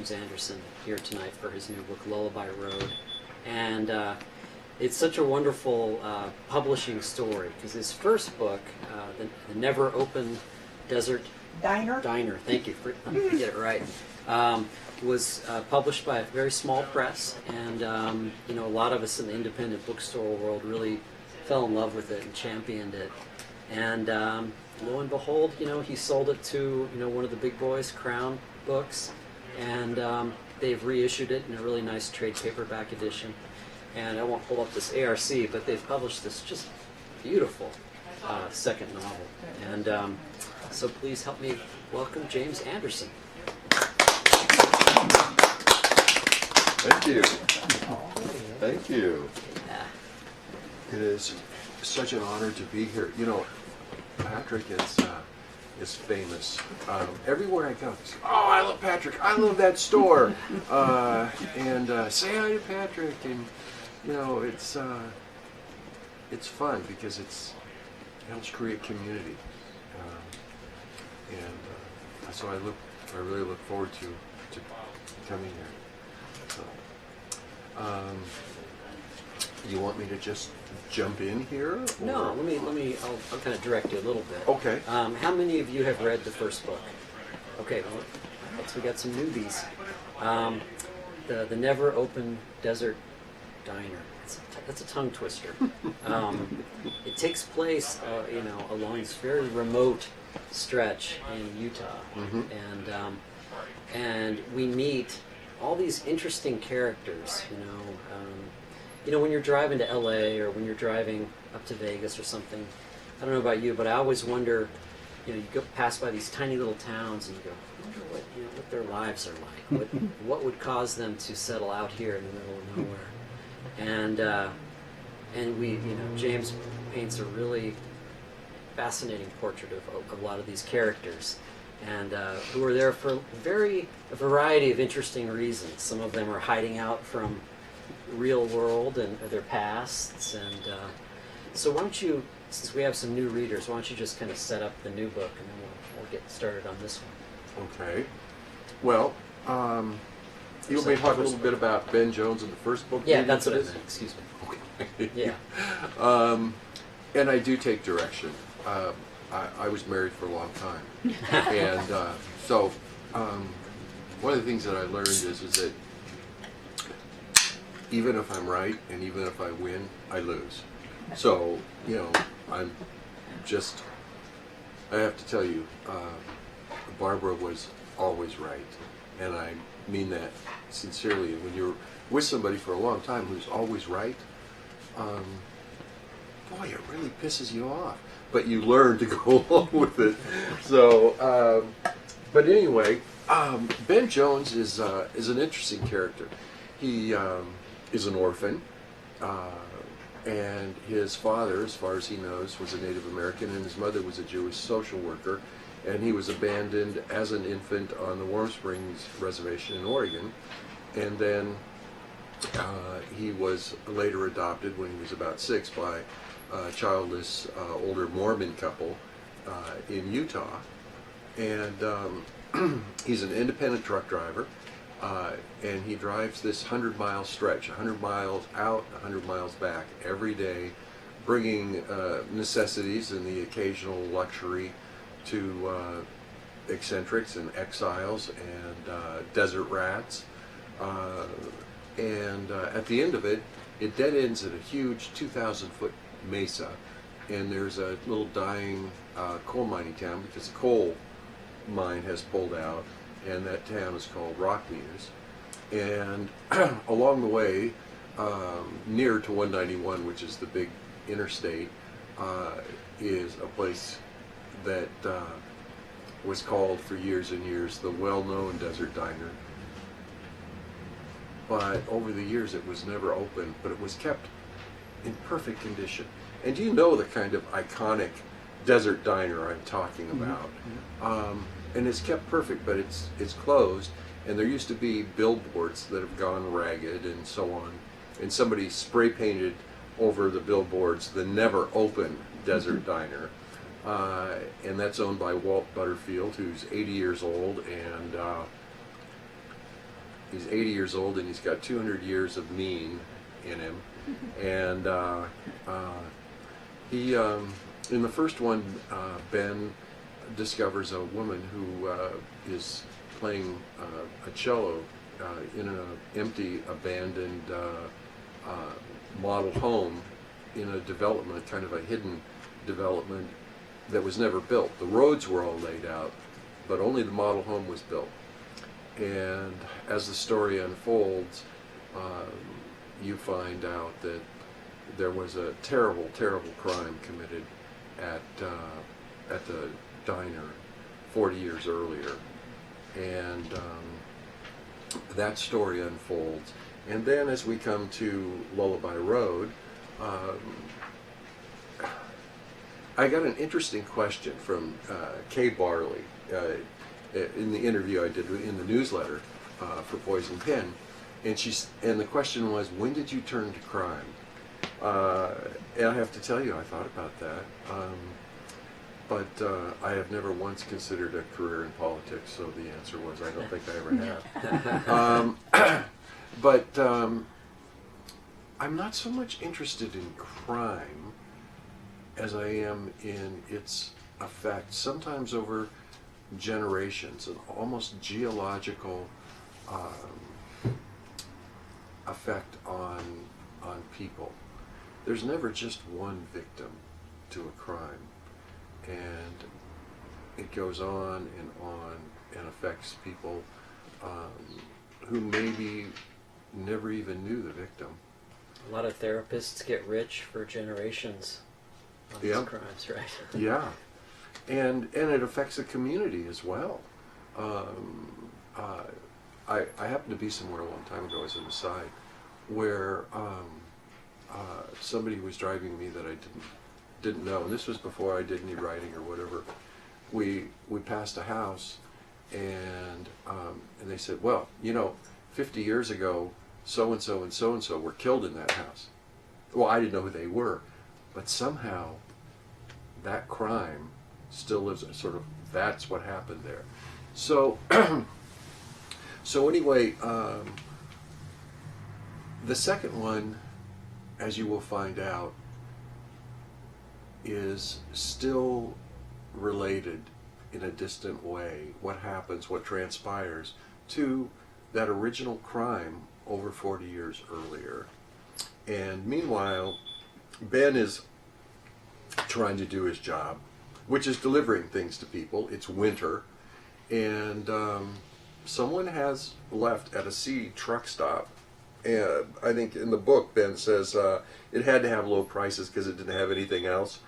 James Anderson here tonight for his new book, Lullaby Road. And it's such a wonderful publishing story, because his first book, the Never Open Desert Diner. Thank you for get it right. Was published by a very small press, and you know, a lot of us in the independent bookstore world really fell in love with it and championed it. And lo and behold, you know, he sold it to, you know, one of the big boys, Crown Books, and they've reissued it in a really nice trade paperback edition. And I won't pull up this ARC, but they've published this just beautiful second novel. And so please help me welcome James Anderson. Thank you. Thank you. Yeah. It is such an honor to be here. You know, Patrick is famous. Everywhere I go, oh, I love Patrick. I love that store. And say hi to Patrick. And you know, it's fun because it helps create community. And so I really look forward to coming here. So, you want me to just jump in here? Or? No, I'll kind of direct you a little bit. Okay. How many of you have read the first book? Okay, well, we got some newbies. The Never Open Desert Diner. That's a tongue twister. It takes place, you know, along this very remote stretch in Utah, and we meet all these interesting characters. You know, when you're driving to LA or when you're driving up to Vegas or something. I don't know about you, but I always wonder. You know, you go pass by these tiny little towns and you go, I wonder what, you know, what their lives are like. What would cause them to settle out here in the middle of nowhere? And we, you know, James paints a really fascinating portrait of a lot of these characters, and who are there for a variety of interesting reasons. Some of them are hiding out from real world and their pasts, and so why don't you, since we have some new readers, why don't you just kind of set up the new book, and then we'll get started on this one. Okay. Well, you want me to talk a little bit about Ben Jones in the first book? Yeah, that's what it is. Excuse me. Okay. Yeah. And I do take direction. I was married for a long time, and so one of the things that I learned is that even if I'm right and even if I win, I lose. So, you know, I have to tell you, Barbara was always right, and I mean that sincerely. When you're with somebody for a long time who's always right, boy, it really pisses you off. But you learn to go along with it. So, but anyway, Ben Jones is an interesting character. He is an orphan. And his father, as far as he knows, was a Native American, and his mother was a Jewish social worker. And he was abandoned as an infant on the Warm Springs Reservation in Oregon. And then he was later adopted when he was about 6 by a childless older Mormon couple in Utah. And he's an independent truck driver. And he drives this 100-mile stretch, 100 miles out, 100 miles back every day, bringing necessities and the occasional luxury to eccentrics and exiles and desert rats. And at the end of it, it dead ends at a huge 2,000-foot mesa, and there's a little dying coal mining town because the coal mine has pulled out, and that town is called Rockmeadows. And along the way, near to 191, which is the big interstate, is a place that was called for years and years the well-known Desert Diner. But over the years it was never opened, but it was kept in perfect condition. And you know the kind of iconic desert diner I'm talking about. And it's kept perfect, but it's closed. And there used to be billboards that have gone ragged and so on. And somebody spray painted over the billboards the never open Desert Diner. And that's owned by Walt Butterfield, who's 80 years old. And he's 80 years old and he's got 200 years of mean in him. And he, in the first one, Ben discovers a woman who is playing a cello in an empty, abandoned model home in a development, kind of a hidden development that was never built. The roads were all laid out, but only the model home was built. And as the story unfolds, you find out that there was a terrible, terrible crime committed at the diner 40 years earlier, and that story unfolds. And then as we come to Lullaby Road, I got an interesting question from Kay Barley in the interview I did in the newsletter for Poison Pen, and the question was, when did you turn to crime? And I have to tell you, I thought about that, but I have never once considered a career in politics, so the answer was I don't think I ever have. But I'm not so much interested in crime as I am in its effect, sometimes over generations, an almost geological effect on people. There's never just one victim to a crime, and it goes on and affects people who maybe never even knew the victim. A lot of therapists get rich for generations on these crimes, right? Yeah, and it affects the community as well. I happened to be somewhere a long time ago, as an aside, where somebody was driving me that I didn't know, and this was before I did any writing or whatever. We passed a house, and they said, well, 50 years ago, so and so and so and so were killed in that house. Well, I didn't know who they were, but somehow that crime still lives. Sort of, that's what happened there. So, so anyway, the second one, as you will find out, is still related in a distant way. What happens, what transpires to that original crime over 40 years earlier. And meanwhile, Ben is trying to do his job, which is delivering things to people. It's winter, and someone has left at a C truck stop. And I think in the book, Ben says it had to have low prices because it didn't have anything else.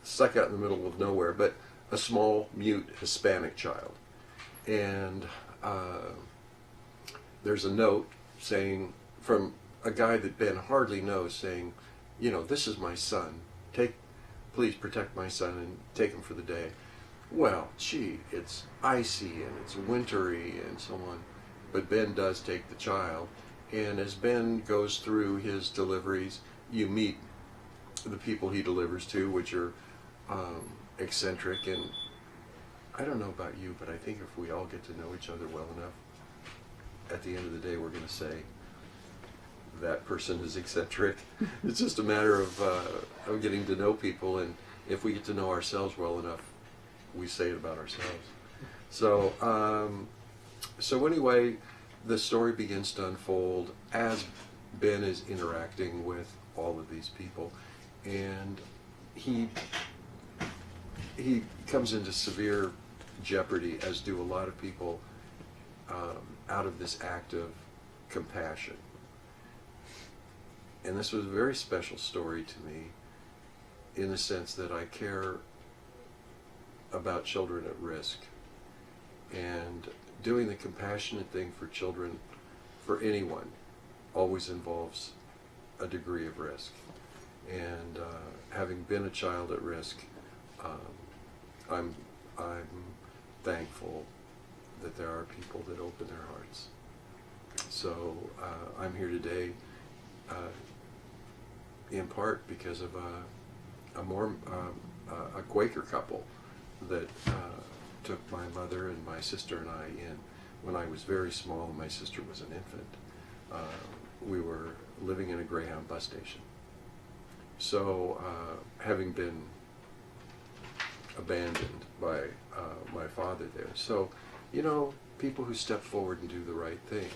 Stuck out in the middle of nowhere, but a small, mute Hispanic child. And there's a note saying, from a guy that Ben hardly knows, saying, this is my son. Please protect my son and take him for the day. Well, gee, it's icy and it's wintry and so on. But Ben does take the child. And as Ben goes through his deliveries, you meet the people he delivers to, which are eccentric. And I don't know about you, but I think if we all get to know each other well enough, at the end of the day, we're going to say that person is eccentric. It's just a matter of getting to know people, and if we get to know ourselves well enough, we say it about ourselves. So, so anyway, the story begins to unfold as Ben is interacting with all of these people, and he comes into severe jeopardy, as do a lot of people, out of this act of compassion. And this was a very special story to me, in the sense that I care about children at risk, and doing the compassionate thing for children, for anyone, always involves a degree of risk. And having been a child at risk, I'm thankful that there are people that open their hearts. So I'm here today in part because of a Quaker couple that took my mother and my sister and I in when I was very small and my sister was an infant, we were living in a Greyhound bus station. So, having been abandoned by my father there. So, you know, people who step forward and do the right thing.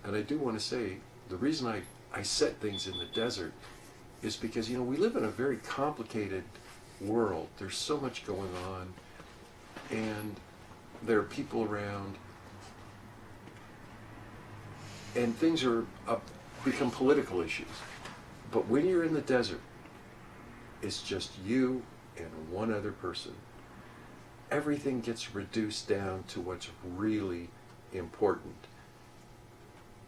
And I do want to say, the reason I set things in the desert is because, you know, we live in a very complicated world. There's so much going on, and there are people around, and things are become political issues. But when you're in the desert, it's just you and one other person. Everything gets reduced down to what's really important.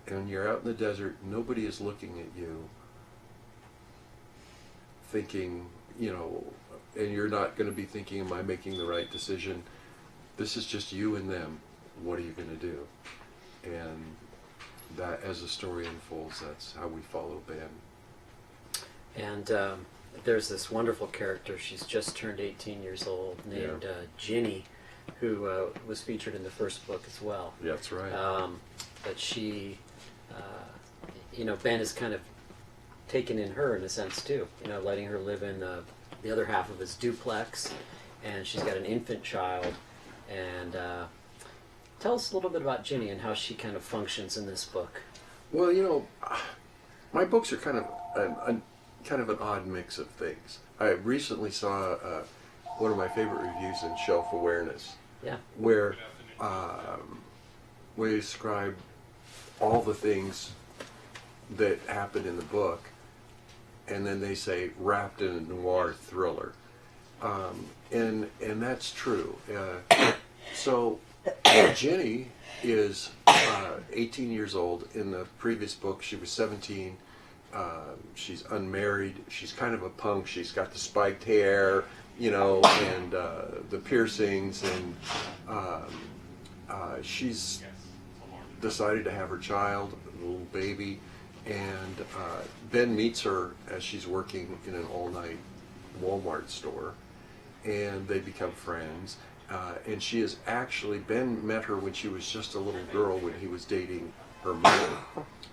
And when you're out in the desert, nobody is looking at you thinking, you know, and you're not going to be thinking, am I making the right decision? This is just you and them. What are you going to do? And that, as the story unfolds, that's how we follow Ben. And there's this wonderful character. She's just turned 18 years old, named Ginny, who was featured in the first book as well. Yeah, that's right. But she, you know, Ben is kind of taken in her in a sense too. You know, letting her live in the other half of his duplex, and she's got an infant child. And tell us a little bit about Ginny and how she kind of functions in this book. Well, you know, my books are kind of an odd mix of things. I recently saw one of my favorite reviews in Shelf Awareness, where we describe all the things that happen in the book, and then they say wrapped in a noir thriller, and that's true. So Ginny is 18 years old. In the previous book, she was 17. She's unmarried. She's kind of a punk. She's got the spiked hair, you know, and the piercings, and she's decided to have her child, a little baby, and Ben meets her as she's working in an all-night Walmart store, and they become friends. And she is actually, Ben met her when she was just a little girl when he was dating her mother.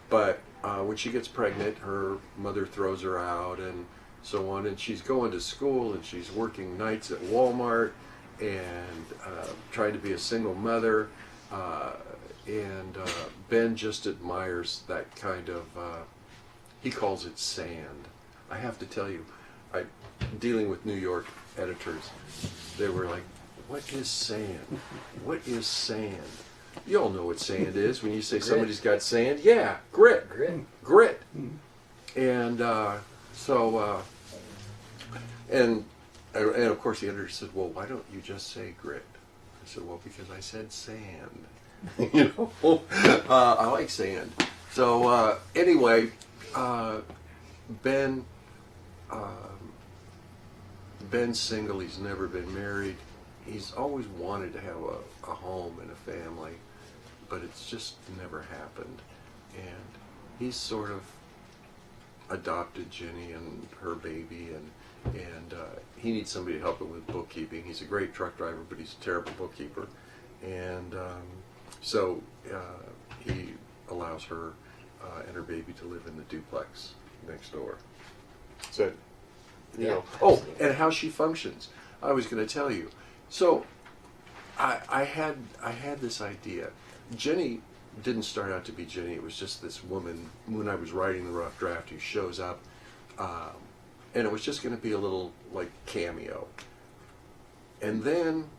But when she gets pregnant, her mother throws her out and so on. And she's going to school and she's working nights at Walmart and trying to be a single mother. And Ben just admires that kind of, he calls it sand. I have to tell you, dealing with New York editors, they were like, what is sand? What is sand? You all know what sand is when you say Grit. Somebody's got sand. Yeah, grit. Grit. And and of course the editor said, well, why don't you just say grit? I said, well, because I said sand. You know, I like sand. So anyway, Ben's single. He's never been married. He's always wanted to have a home and a family, but it's just never happened. And he's sort of adopted Ginny and her baby, and he needs somebody to help him with bookkeeping. He's a great truck driver, but he's a terrible bookkeeper. And so he allows her and her baby to live in the duplex next door. So, you know. Oh, and how she functions. I was going to tell you. So, I had this idea. Ginny didn't start out to be Ginny. It was just this woman, when I was writing the rough draft, who shows up, and it was just going to be a little, like, cameo. And then,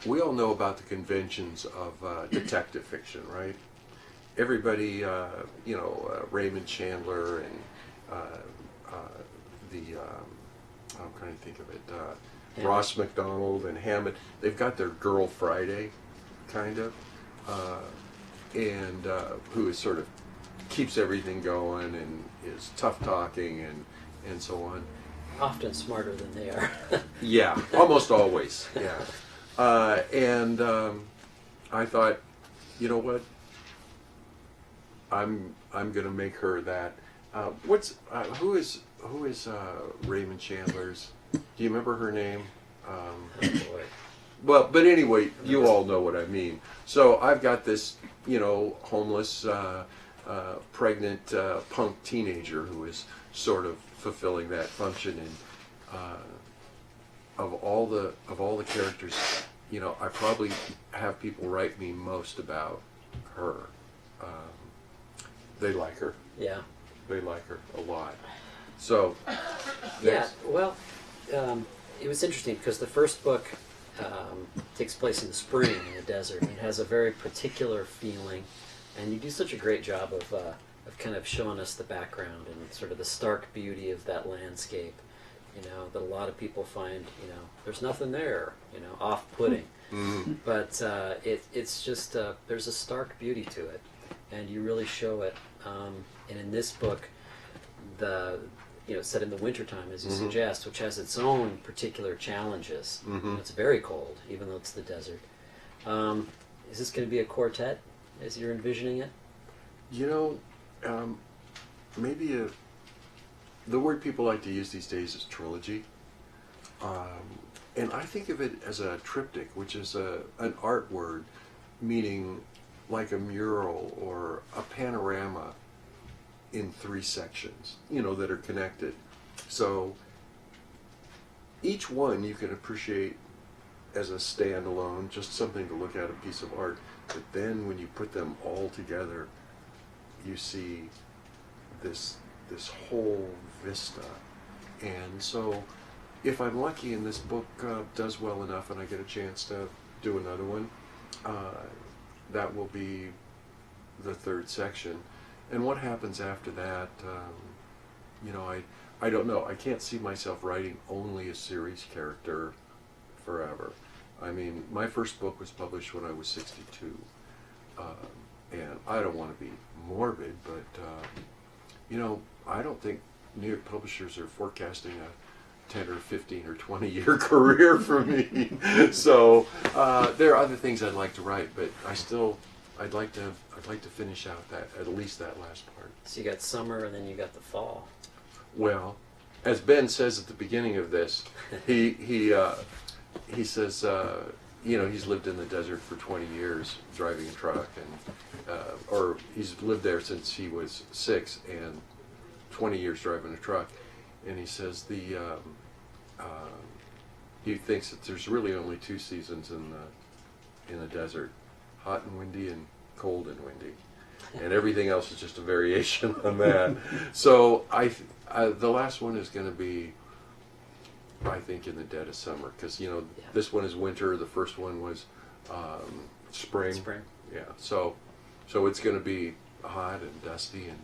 we all know about the conventions of detective fiction, right? Everybody, you know, Raymond Chandler and I'm trying to think of it, Ross MacDonald and Hammett, they've got their Girl Friday, kind of, and who is sort of keeps everything going and is tough talking and so on. Often smarter than they are. Yeah, almost always. Yeah, and I thought, you know what? I'm going to make her that. Who is Raymond Chandler's? Do you remember her name? Oh boy. Well, but anyway, you all know what I mean. So I've got this, homeless, pregnant punk teenager who is sort of fulfilling that function. And of all the characters, I probably have people write me most about her. They like her. Yeah. They like her a lot. So. Yeah. Well, it was interesting because the first book takes place in the spring in the desert. It has a very particular feeling, and you do such a great job of kind of showing us the background and sort of the stark beauty of that landscape. That a lot of people find, there's nothing there, off-putting. Mm-hmm. But it's just there's a stark beauty to it, and you really show it. And in this book, set in the wintertime, as you Mm-hmm. suggest, which has its own particular challenges. Mm-hmm. It's very cold, even though it's the desert. Is this going to be a quartet, as you're envisioning it? Maybe the word people like to use these days is trilogy. And I think of it as a triptych, which is an art word meaning like a mural or a panorama in 3 sections, that are connected. So each one you can appreciate as a standalone, just something to look at, a piece of art. But then when you put them all together, you see this whole vista. And so if I'm lucky and this book does well enough and I get a chance to do another one, that will be the 3rd section. And what happens after that, I don't know. I can't see myself writing only a series character forever. I mean, my first book was published when I was 62. And I don't want to be morbid, but, I don't think New York publishers are forecasting a 10 or 15 or 20 year career for me. So there are other things I'd like to write, but I'd like to finish out at least that last part. So you got summer and then you got the fall. Well, as Ben says at the beginning of this, he says he's lived in the desert for 20 years driving a truck, and or he's lived there since he was 6 and 20 years driving a truck, and he says he thinks that there's really only 2 seasons in the desert: hot and windy and cold and windy, and everything else is just a variation on that. So the last one is going to be, I think, in the dead of summer, because this one is winter. The first one was spring. Spring. Yeah. So it's going to be hot and dusty, and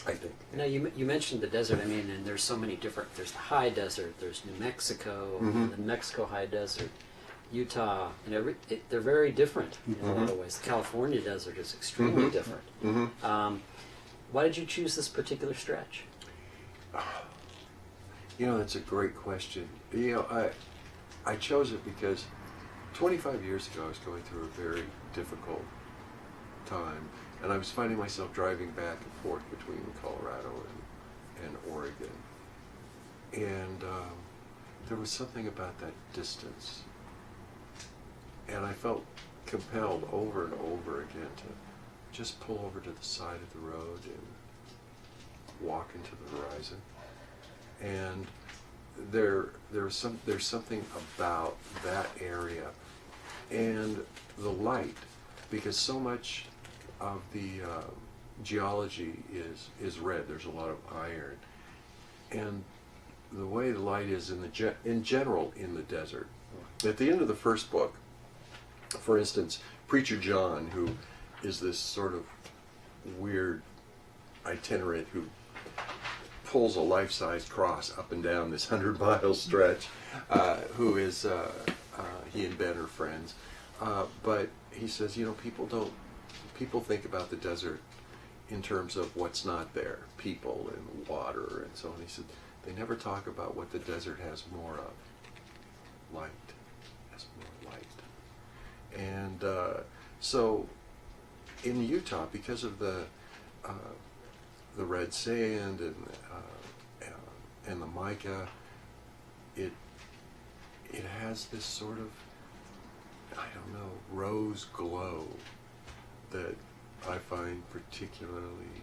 I think. Now you mentioned the desert. I mean, and there's so many different. There's the high desert. There's New Mexico, Mm-hmm. the Mexico high desert, Utah. They're very different in a lot of ways. The California desert is extremely different. Mm-hmm. Why did you choose this particular stretch? That's a great question. I chose it because 25 years ago I was going through a very difficult time, and I was finding myself driving back and forth between Colorado and Oregon. And there was something about that distance. And I felt compelled over and over again to just pull over to the side of the road and walk into the horizon. And there's something about that area and the light, because so much of the geology is red. There's a lot of iron, and the way the light is in general in the desert. At the end of the first book, for instance, Preacher John, who is this sort of weird itinerant who pulls a life-size cross up and down this 100-mile stretch, who is he and Ben are friends, but he says, people think about the desert in terms of what's not there, people and water and so on. He said they never talk about what the desert has more of: light. Has more light. And so in Utah, because of the red sand and the mica, it has this sort of I don't know, rose glow that I find particularly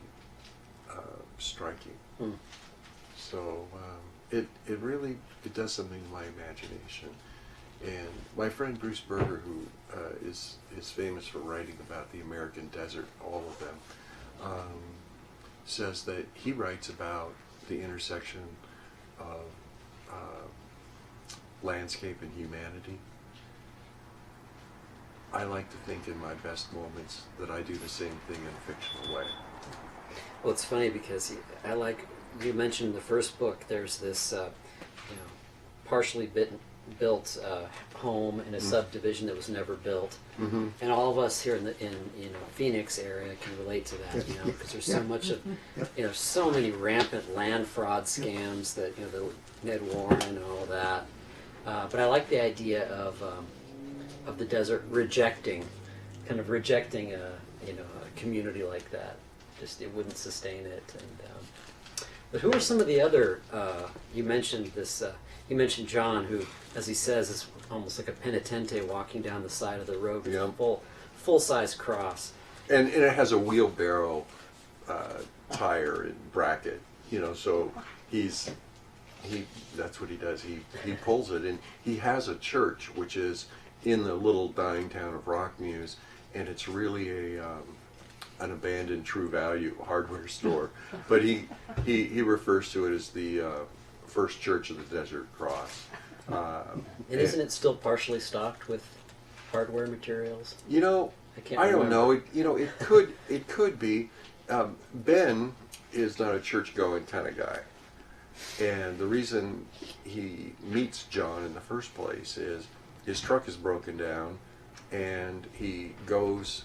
striking. Hmm. So it really, it does something to my imagination. And my friend Bruce Berger, who is famous for writing about the American desert, all of them, says that he writes about the intersection of landscape and humanity. I like to think in my best moments that I do the same thing in a fictional way. Well, it's funny because you mentioned in the first book, there's this partially built home in a subdivision that was never built, and all of us here in Phoenix area can relate to that, because there's so much of so many rampant land fraud scams that the Ned Warren and all that. But I like the idea of the desert rejecting a community like that. Just it wouldn't sustain it. And but who are some of the other? You mentioned this. You mentioned John, who, as he says, is almost like a penitente walking down the side of the road with a full-size cross. And it has a wheelbarrow tire and bracket, so that's what he does. He pulls it, and he has a church which is in the little dying town of Rockmuse, and it's really an abandoned True Value hardware store. But he refers to it as the First Church of the Desert Cross. And isn't it still partially stocked with hardware materials? I don't know. It could be. Ben is not a church-going kind of guy, and the reason he meets John in the first place is his truck is broken down, and he goes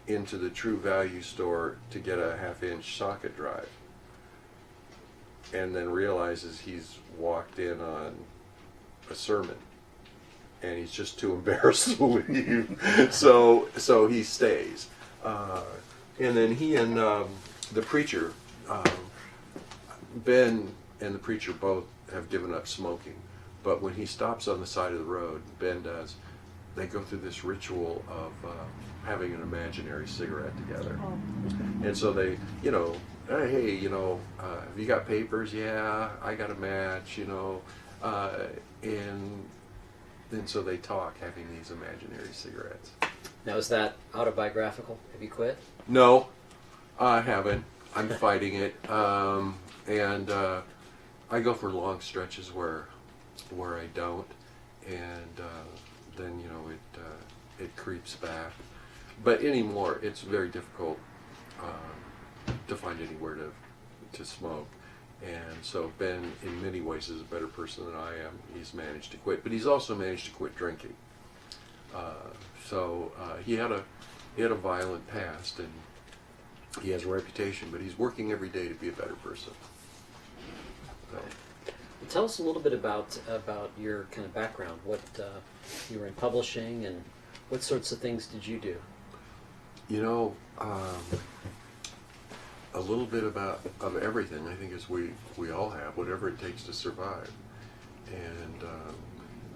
into the True Value store to get a half-inch socket drive, and then realizes he's walked in on a sermon, and he's just too embarrassed to leave. So he stays, and then he and the preacher, Ben and the preacher both have given up smoking, but when he stops on the side of the road, Ben does, they go through this ritual of having an imaginary cigarette together. And so they, hey, have you got papers? Yeah, I got a match, and then so they talk, having these imaginary cigarettes. Now, is that autobiographical? Have you quit? No, I haven't. I'm fighting it, and I go for long stretches where I don't, and then it creeps back. But anymore, it's very difficult to find anywhere to smoke. And so Ben, in many ways, is a better person than I am. He's managed to quit, but he's also managed to quit drinking. So he had a violent past, and he has a reputation, but he's working every day to be a better person. So. Well, tell us a little bit about your kind of background. What you were in publishing, and what sorts of things did you do? A little bit of everything, I think, as we all have, whatever it takes to survive. And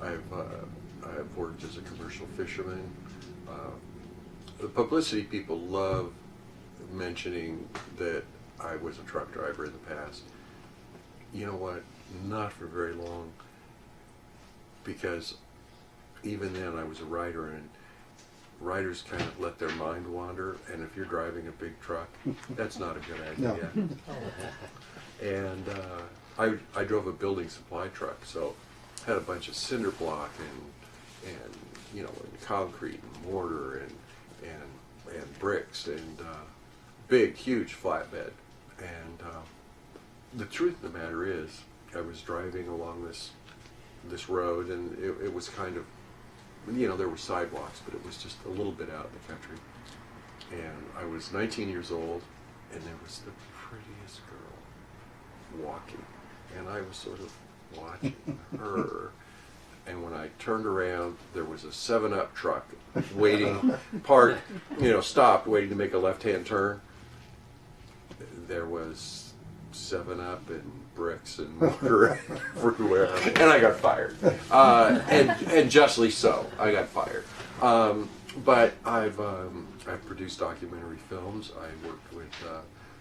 I've worked as a commercial fisherman. The publicity people love mentioning that I was a truck driver in the past. You know what? Not for very long, because even then I was a writer, and writers kind of let their mind wander, and if you're driving a big truck, that's not a good idea. No. And I drove a building supply truck, so had a bunch of cinder block and concrete and mortar and bricks and big, huge flatbed. And the truth of the matter is, I was driving along this road, and it was kind of, there were sidewalks, but it was just a little bit out in the country. And I was 19 years old, and there was the prettiest girl walking, and I was sort of watching her. And when I turned around, there was a 7-Up truck waiting, parked, stopped, waiting to make a left-hand turn. There was 7-Up and bricks and mortar everywhere, and I got fired. And justly so, I got fired. But I've produced documentary films. I worked with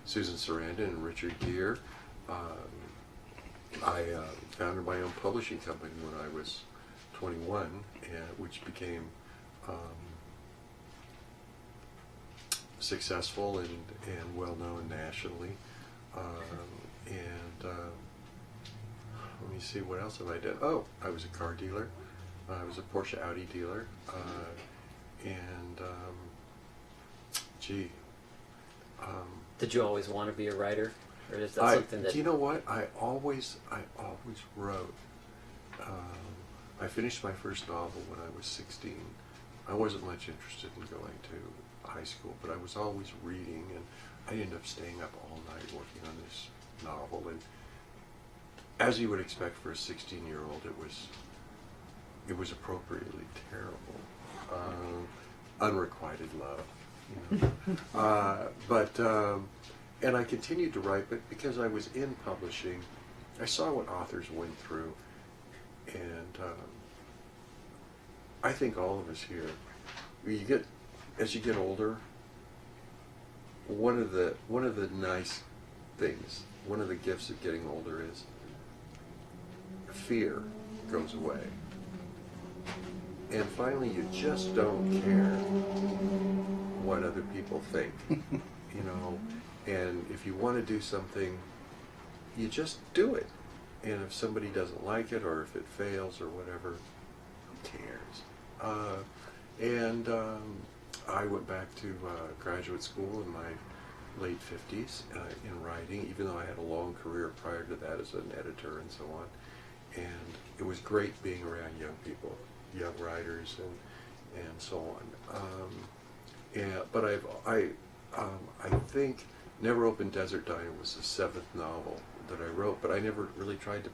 Susan Sarandon and Richard Gere. I founded my own publishing company when I was 21, which became successful and well known nationally. Let me see, what else have I done? Oh, I was a car dealer. I was a Porsche Audi dealer. Did you always want to be a writer, or is that something that? Do you know what? I always wrote. I finished my first novel when I was 16. I wasn't much interested in going to high school, but I was always reading, and I ended up staying up all night working on this novel. And as you would expect for a 16-year-old, it was appropriately terrible, unrequited love, you know. And I continued to write, but because I was in publishing, I saw what authors went through, and I think all of us here, as you get older, one of the nice things, one of the gifts of getting older is fear goes away. And finally, you just don't care what other people think, you know. And if you want to do something, you just do it. And if somebody doesn't like it, or if it fails, or whatever, who cares? I went back to graduate school in my late 50s in writing, even though I had a long career prior to that as an editor and so on. And it was great being around young people, young writers, and so on. But I think Never Open Desert Diner was the 7th novel that I wrote, but I never really tried to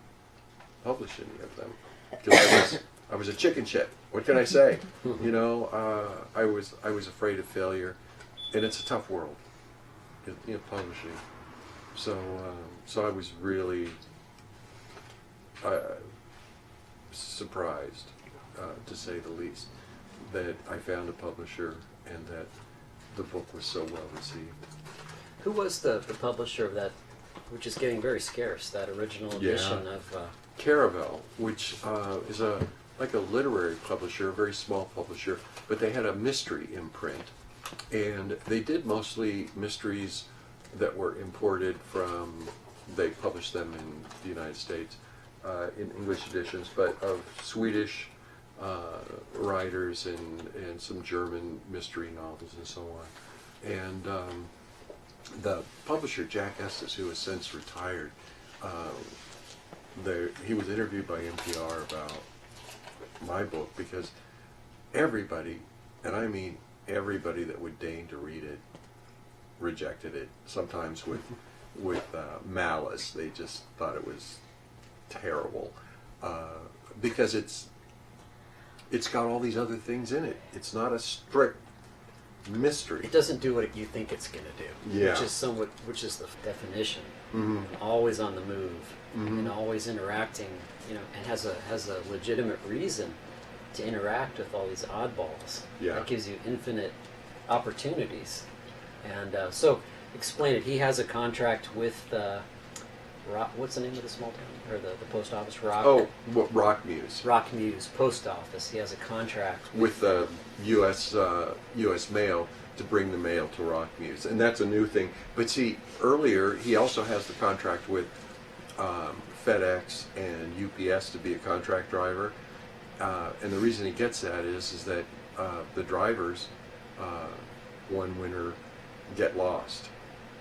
publish any of them because I was a chicken shit. What can I say? You know, I was afraid of failure, and it's a tough world, you know, publishing. So I was really surprised, to say the least, that I found a publisher and that the book was so well received. Who was the publisher of that, which is getting very scarce, that original edition of... Caravel, which is like a literary publisher, a very small publisher, but they had a mystery imprint, and they did mostly mysteries that were imported from, they published them in the United States in English editions, but of Swedish writers and some German mystery novels and so on. And the publisher, Jack Estes, who has since retired, he was interviewed by NPR about my book because everybody, and I mean everybody that would deign to read it, rejected it, sometimes with malice. They just thought it was terrible because it's got all these other things in it. It's not a strict mystery. It doesn't do what you think it's going to do, yeah. which is the definition. Mm-hmm. Always on the move, mm-hmm. and always interacting, you know, and has a legitimate reason to interact with all these oddballs. Yeah. That gives you infinite opportunities. And so, explain it. He has a contract with what's the name of the small town, or the post office? Rock Muse. Rock Muse Post Office. He has a contract with the U.S. Mail to bring the mail to Rock Muse, and that's a new thing. But see, earlier he also has the contract with FedEx and UPS to be a contract driver, and the reason he gets that is that the drivers one winter get lost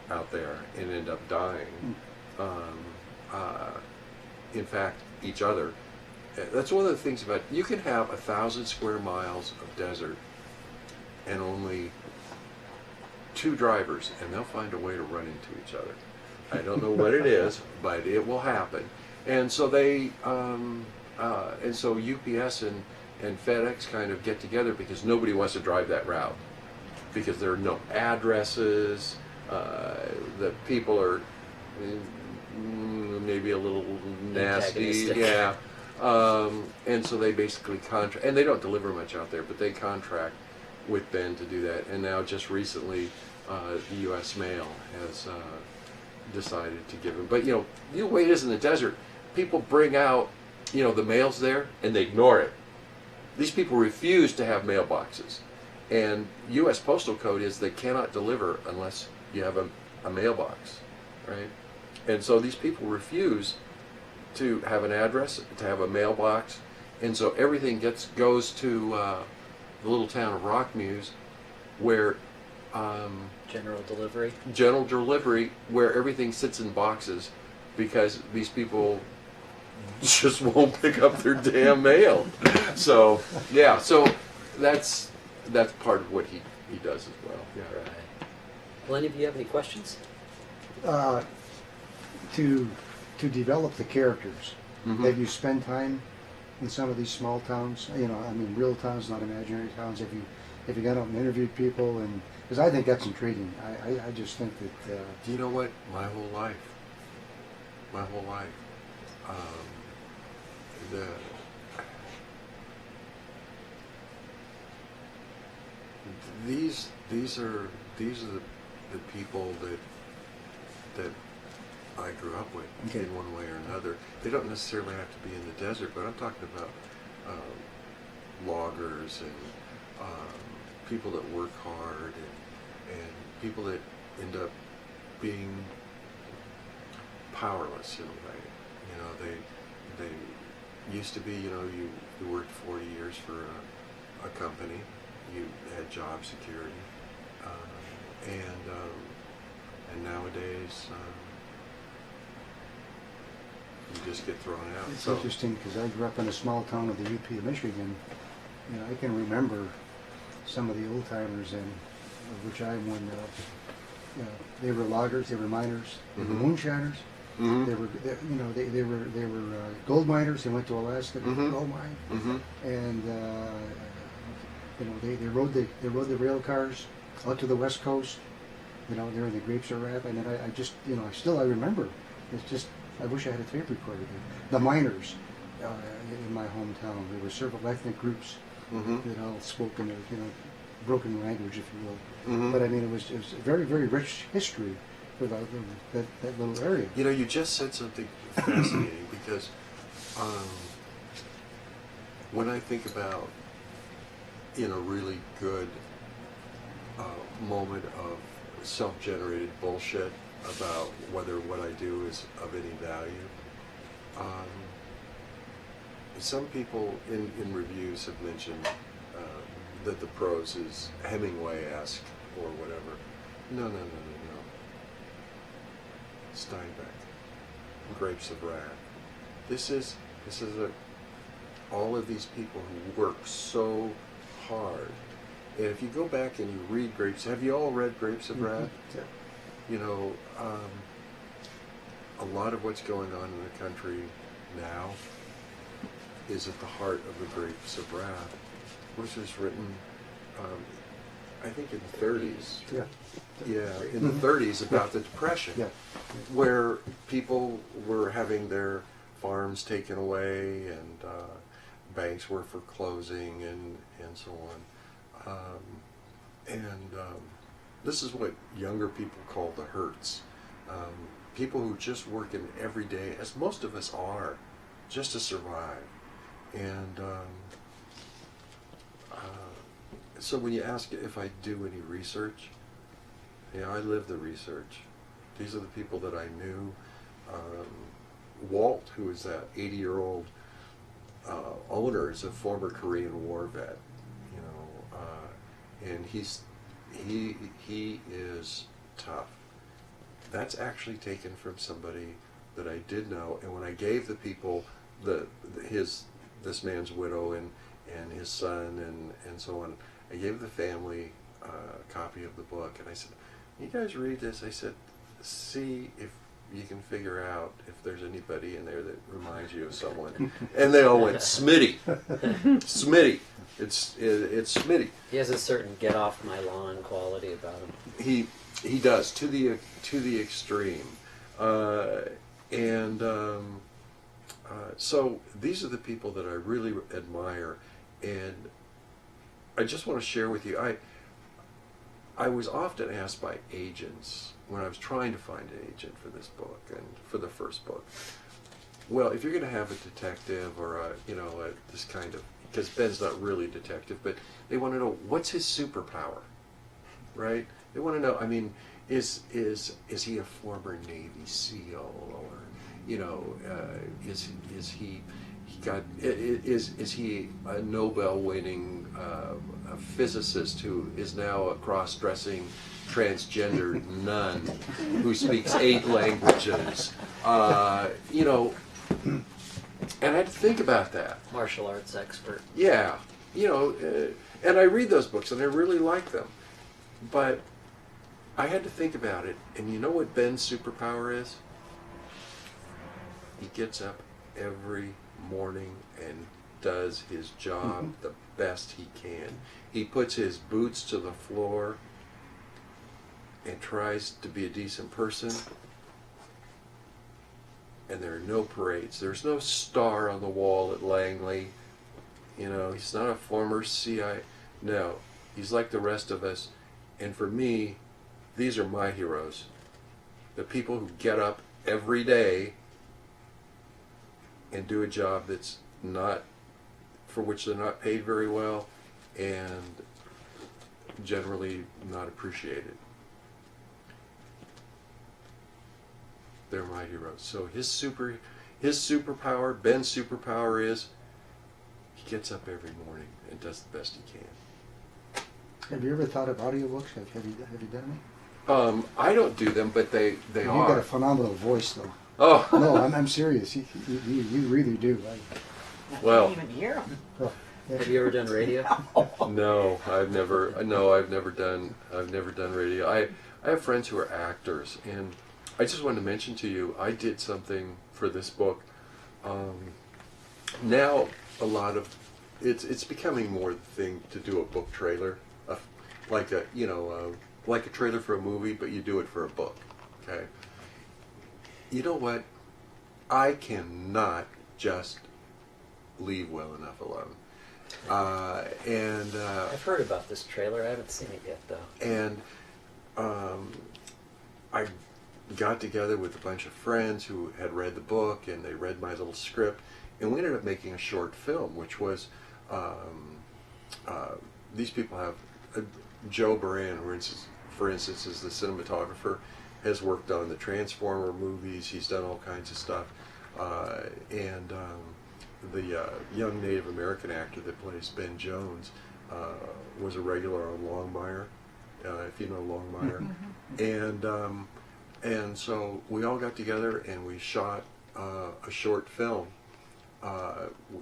out there and end up dying. In fact, each other. That's one of the things about, you can have 1,000 square miles of desert and only 2 drivers, and they'll find a way to run into each other. I don't know what it is, but it will happen. And so so UPS and FedEx kind of get together because nobody wants to drive that route because there are no addresses. The people are maybe a little nasty. Antagonistic. Yeah. And so they basically contract, and they don't deliver much out there, but they contract with Ben to do that. And now, just recently, the U.S. Mail has decided to give him. But the way it is in the desert, people bring out, the mail's there, and they ignore it. These people refuse to have mailboxes, and U.S. postal code is they cannot deliver unless you have a mailbox, right? And so these people refuse to have an address, to have a mailbox, and so everything goes to the little town of Rockmuse, where General delivery, where everything sits in boxes, because these people just won't pick up their damn mail. So yeah, so that's part of what he does as well. Yeah. Right. Well, any of you have any questions? To develop the characters, Mm-hmm. have you spent time in some of these small towns? Real towns, not imaginary towns. Have you gone out and interviewed people? And because I think that's intriguing. I just think that. You know what? My whole life. These are the people that I grew up with, Okay. in one way or another. They don't necessarily have to be in the desert, but I'm talking about loggers and people that work hard, and people that end up being powerless in a way. They used to be, you worked 40 years for a company, you had job security, and nowadays you just get thrown out. It's interesting because I grew up in a small town of the UP of Michigan. I can remember some of the old timers, and which I'm one. They were loggers, they were miners, they were moonshiners. Mm-hmm. They were gold miners. They went to Alaska to gold mine, and they rode the rail cars out to the West Coast. They're in the Grapes of Wrath, and then I remember. It's just I wish I had a tape recorder. The miners in my hometown. There were several ethnic groups that all spoke in their broken language, if you will. But it was a very, very rich history for that little area. You just said something fascinating, because when I think about really good moment of self-generated bullshit about whether what I do is of any value, some people in reviews have mentioned that the prose is Hemingway-esque or whatever. No. Steinbeck, Grapes of Wrath. This is all of these people who work so hard. And if you go back and you read Grapes, have you all read Grapes of Wrath? Yeah. A lot of what's going on in the country now is at the heart of the Grapes of Wrath, which was written, I think, in the 30s. Yeah. Yeah, in the 30s, about the Depression, Yeah. where people were having their farms taken away, and banks were foreclosing, and so on. This is what younger people call the hurts. People who just work in every day, as most of us are, just to survive. And so when you ask if I do any research, I live the research. These are the people that I knew. Walt, who is that 80-year-old owner, is a former Korean War vet, and he is tough. That's actually taken from somebody that I did know, and when I gave the people this man's widow and his son and so on, I gave the family a copy of the book, and I said, "You guys read this?" I said, "See if you can figure out if there's anybody in there that reminds you of someone." And they all went, "Smitty, Smitty. It's Smitty." He has a certain get off my lawn quality about him. He does, to the extreme. And so these are the people that I really admire, and I just want to share with you. I was often asked by agents when I was trying to find an agent for this book and for the first book. Well, if you're going to have a detective or this kind of, because Ben's not really a detective, but they want to know what's his superpower, right? They want to know. I mean, is he a former Navy SEAL, or is he a Nobel-winning a physicist who is now a cross-dressing transgender nun who speaks 8 languages? And I had to think about that. Martial arts expert. Yeah, and I read those books and I really like them, but I had to think about it. And you know what Ben's superpower is? He gets up every morning and does his job the best he can. He puts his boots to the floor and tries to be a decent person. And there are no parades. There's no star on the wall at Langley. He's not a former CIA. No, he's like the rest of us. And for me, these are my heroes. The people who get up every day and do a job that's not, for which they're not paid very well and generally not appreciated. They're my heroes. So his superpower, Ben's superpower is he gets up every morning and does the best he can. Have you ever thought of audiobooks? Have you done I don't do them, but they You've are. got a phenomenal voice, though. Oh. No, I'm serious. You really do. Well. I can't even hear them. Oh, yeah. Have you ever done radio? No, I've never done radio. I have friends who are actors, and I just wanted to mention to you, I did something for this book. Now a lot of it's becoming more the thing to do a book trailer, like a trailer for a movie, but you do it for a book. Okay. You know what? I cannot just leave well enough alone. I've heard about this trailer. I haven't seen it yet, though. And I got together with a bunch of friends who had read the book, and they read my little script, and we ended up making a short film, which was these people have Joe Baran, for instance, is the cinematographer, has worked on the Transformer movies. He's done all kinds of stuff, and the young Native American actor that plays Ben Jones was a regular on Longmire, if you know Longmire, and so we all got together and we shot a short film.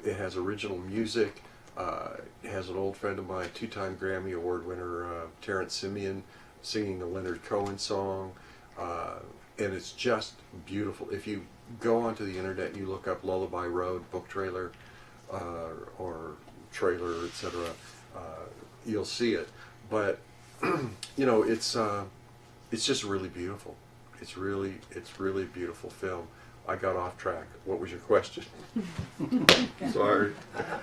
It has original music. It has an old friend of mine, 2-time Grammy Award winner, Terrence Simeon, singing a Leonard Cohen song, and it's just beautiful. If you go onto the internet and you look up Lullaby Road book trailer or trailer, etc., you'll see it. But it's just really beautiful. It's really a beautiful film. I got off track. What was your question? Sorry.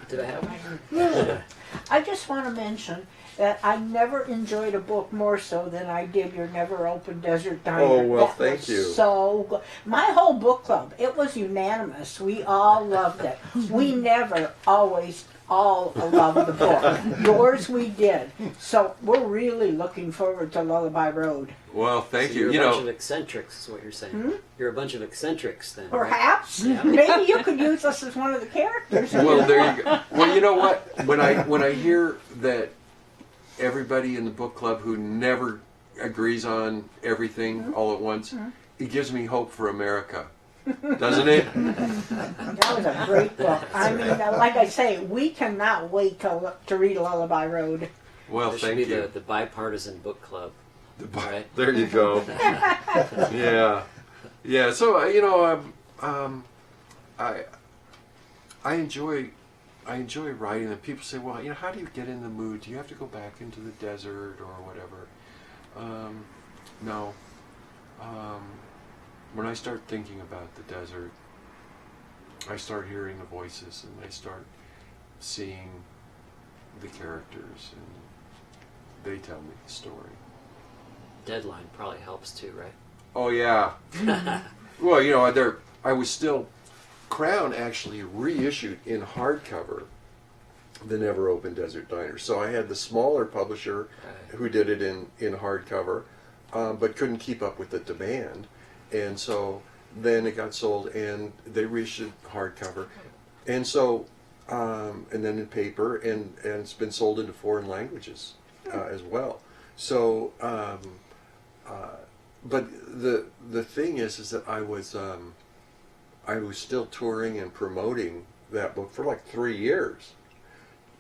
Did I have? I just want to mention that I never enjoyed a book more so than I did Your Never Open Desert Diner. Oh, well, that thank was you. So good. My whole book club, it was unanimous. We all loved it. We never always all loved the book. Yours we did. So we're really looking forward to Lullaby Road. Well, thank So you. you're a bunch of eccentrics, is what you're saying. You're a bunch of eccentrics, then. Right? Perhaps. Yeah. Maybe you could use us as one of the characters. Well, there you go. Well, you know what? When I hear that everybody in the book club who never agrees on everything all at once, it gives me hope for America. Doesn't it? That was a great book. I mean, like I say, we cannot wait to read Lullaby Road. Well, There should thank be you. the bipartisan book club. Right? There you go. Yeah, yeah. So I enjoy writing. And people say, well, how do you get in the mood? Do you have to go back into the desert or whatever? No. when I start thinking about the desert, I start hearing the voices and I start seeing the characters and they tell me the story. Deadline probably helps too, right? Oh yeah. Well, you know, I was still, Crown actually reissued in hardcover the Never Open Desert Diner. So I had the smaller publisher who did it in hardcover, but couldn't keep up with the demand. And so then it got sold and they reissued hardcover. And so, and then in paper, and it's been sold into foreign languages as well. So, but the thing is that I was still touring and promoting that book for like 3 years.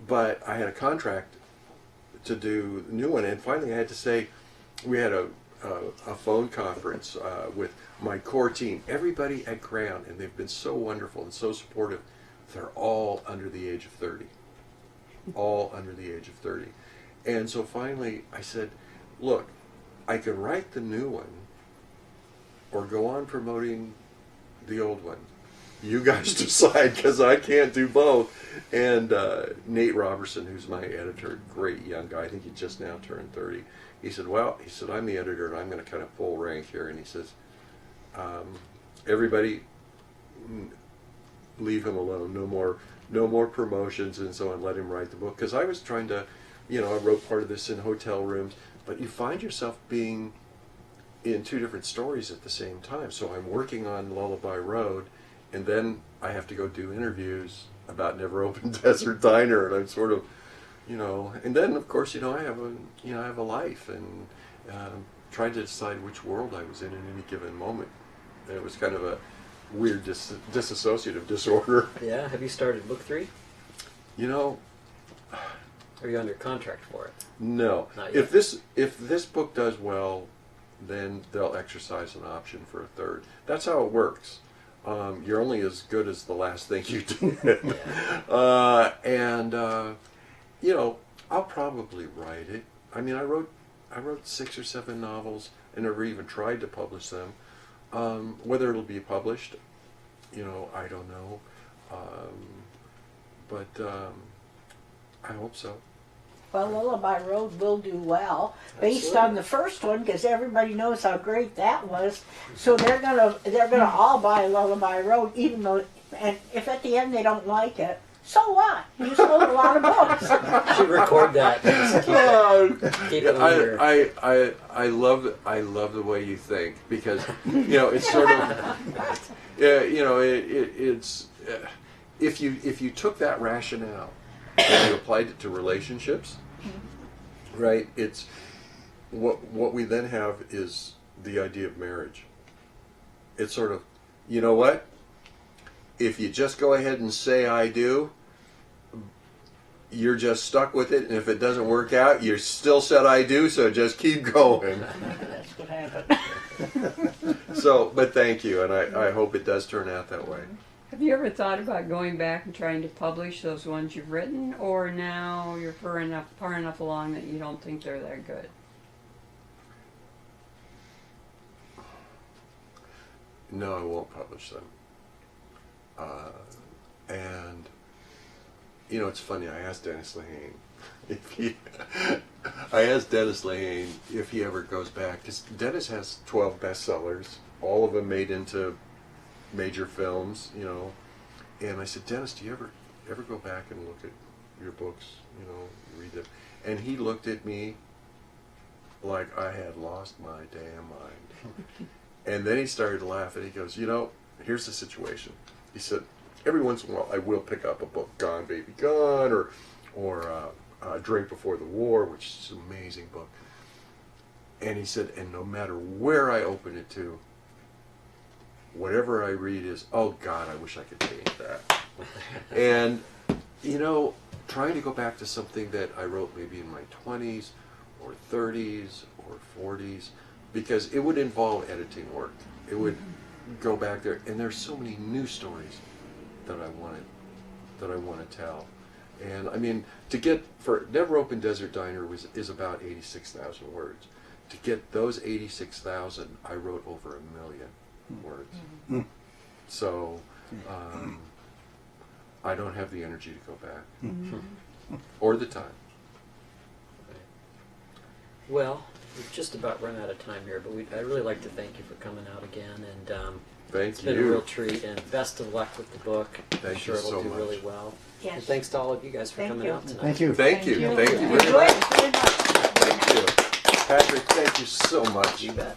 But I had a contract to do the new one, and finally I had to say, we had a phone conference with my core team, everybody at Crown, and they've been so wonderful and so supportive. They're all under the age of 30. All under the age of 30. And so finally I said, look, I can write the new one or go on promoting the old one. You guys decide, because I can't do both. And Nate Robertson, who's my editor, great young guy, I think he just now turned 30, he said, well, he said, I'm the editor and I'm going to kind of full rank here. And he says, everybody leave him alone, no more promotions and so on, let him write the book. Because I was trying to, you know, I wrote part of this in hotel rooms, but you find yourself being in two different stories at the same time. So I'm working on Lullaby Road, and then I have to go do interviews about Never Open Desert Diner, and I'm sort of, you know, and then of course, you know, I have a life, and trying to decide which world I was in any given moment. And it was kind of a weird dissociative disorder. Yeah. Have you started book 3? You know, Are you under contract for it? no. Not yet. If this book does well, then they'll exercise an option for a third. That's how it works. You're only as good as the last thing you did. You know, I'll probably write it. I mean, I wrote 6 or 7 novels and never even tried to publish them. Whether it'll be published, you know, I don't know. But I hope so. Well, Lullaby Road will do well based on the first one, because everybody knows how great that was. So they're gonna all buy Lullaby Road, even though, and if at the end they don't like it, so what? You sold a lot of books. Should record that. Just keep it on your... I love the way you think, because you know it's sort of you know it's if you took that rationale and you applied it to relationships, right? It's what we then have is the idea of marriage. It's sort of, you know what? If you just go ahead and say I do, you're just stuck with it, and if it doesn't work out, you still said I do, so just keep going. That's what happened. So, but thank you, and I hope it does turn out that way. Have you ever thought about going back and trying to publish those ones you've written, or now you're far enough along that you don't think they're that good? No, I won't publish them. And you know, it's funny. I asked Dennis Lehane if he ever goes back, because Dennis has 12 bestsellers, all of them made into major films, you know. And I said, Dennis, do you ever go back and look at your books, you know, read them? And he looked at me like I had lost my damn mind. And then he started to laugh, and he goes, you know, here's the situation. He said, every once in a while I will pick up a book, Gone Baby Gone, or Drink Before the War, which is an amazing book. And he said, and no matter where I open it to, whatever I read is, oh God, I wish I could change that. And, you know, trying to go back to something that I wrote maybe in my 20s or 30s or 40s, because it would involve editing work. It would go back there, and there's so many new stories that I want to tell. And I mean, to get, for Never Open Desert Diner is about 86,000 words. To get those 86,000, I wrote over 1 million. words. Mm. So I don't have the energy to go back, or the time. Well, we've just about run out of time here, but I'd really like to thank you for coming out again, and Thank it's been a you. real treat, and best of luck with the book. I'm Thank sure you it'll so do much. really well. Yes. And thanks to all of you guys for Thank coming you. out tonight. Thank you. Thank you. you. Thank you very Enjoy much. it very much. Thank you. Patrick, thank you so much. You bet.